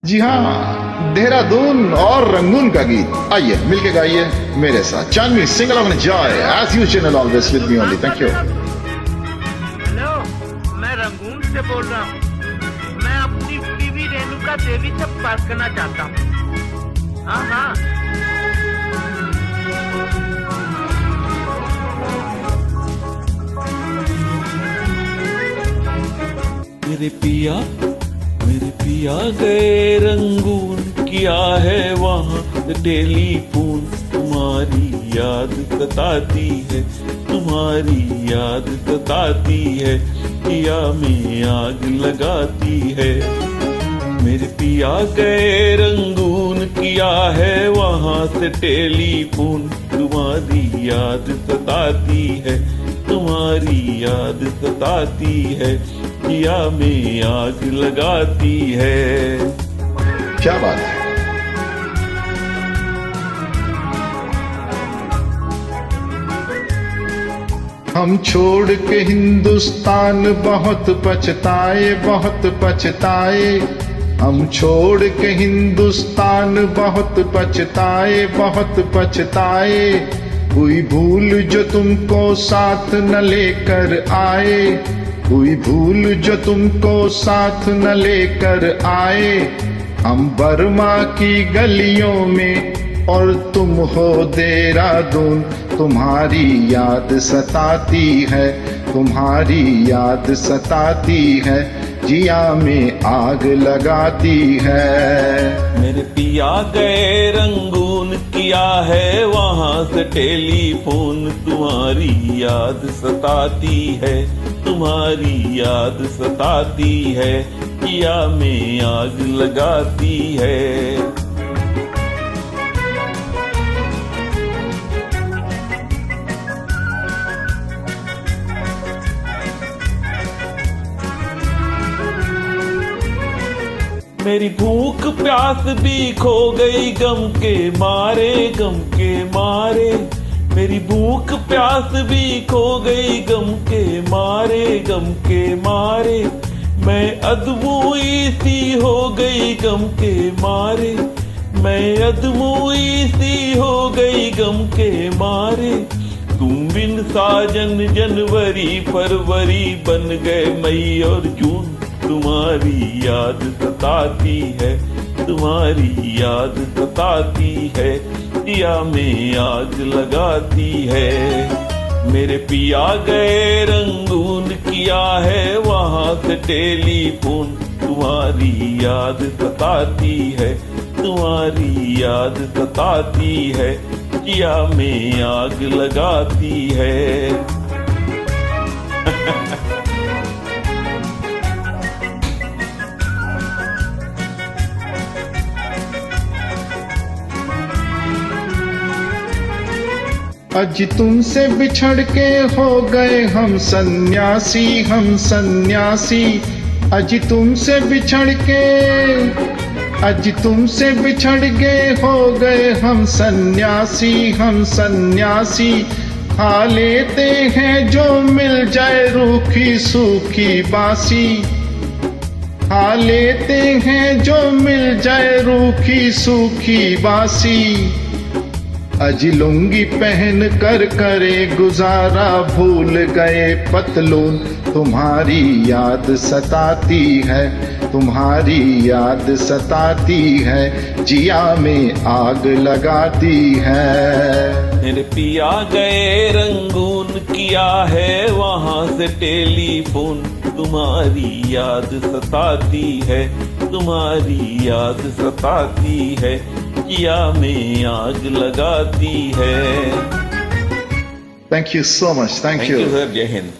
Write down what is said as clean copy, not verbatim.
जी हाँ, देहरादून और रंगून का गीत। आइए मिलके गाइए मेरे साथ। Chandni single of joy as you channel always with me only. Thank you. Hello, मैं रंगून से बोल रहा हूँ। मैं अपनी बीवी रेणुका देवी से बात करना चाहता हूँ। हाँ हाँ। मेरे पिया गए रंगून, किया है वहाँ टेलीफोन। तुम्हारी याद सताती है, तुम्हारी याद सताती है, पिया में आग लगाती है। मेरे पिया गए रंगून, किया है वहाँ से टेलीफोन। तुम्हारी याद सताती है, तुम्हारी याद सताती है, पिया में आग लगाती है। क्या बात है। हम छोड़ के हिंदुस्तान बहुत पछताए, बहुत पछताए। हम छोड़ के हिंदुस्तान बहुत पछताए, बहुत पछताए। कोई भूल जो तुमको साथ न लेकर आए, कोई भूल जो तुमको साथ न लेकर आए। हम बर्मा की गलियों में और तुम हो देहरादून। तुम्हारी याद सताती है, तुम्हारी याद सताती है, जिया में आग लगाती है। मेरे पिया गए रंगून, किया है वहाँ से टेलीफोन। तुम्हारी याद सताती है, तुम्हारी याद सताती है, पिया में आग लगाती है। मेरी भूख प्यास भी खो गई गम के मारे, गम के मारे। मेरी भूख प्यास भी खो गई गम के मारे, गम के मारे। मैं अधमोई सी हो गई गम के मारे, मैं अधमोई सी हो गई गम के मारे। तुम बिन साजन जनवरी फरवरी बन गए मई और जून। तुम्हारी याद सताती है, तुम्हारी याद सताती है, पिया में आग लगाती है। मेरे पिया गए रंगून, किया है वहाँ से टेलीफोन। तुम्हारी याद सताती है, तुम्हारी याद सताती है, पिया में आग लगाती है। आज तुमसे बिछड़ के हो गए हम सन्यासी, हम सन्यासी। आज तुमसे बिछड़ के, आज तुमसे बिछड़ के हो गए हम सन्यासी, हम सन्यासी। खा लेते हैं जो मिल जाए रूखी सूखी बासी। खा लेते हैं जो मिल जाए रूखी सूखी बासी। अजी लुंगी पहन कर करे गुजारा, भूल गए पतलून। तुम्हारी याद सताती है, तुम्हारी याद सताती है, जिया में आग लगाती है। मेरे पिया गए रंगून, किया है वहाँ से टेलीफोन। तुम्हारी याद सताती है, तुम्हारी याद सताती है, किया में आग लगाती है। Thank you so much. Thank you sir. जय हिंद।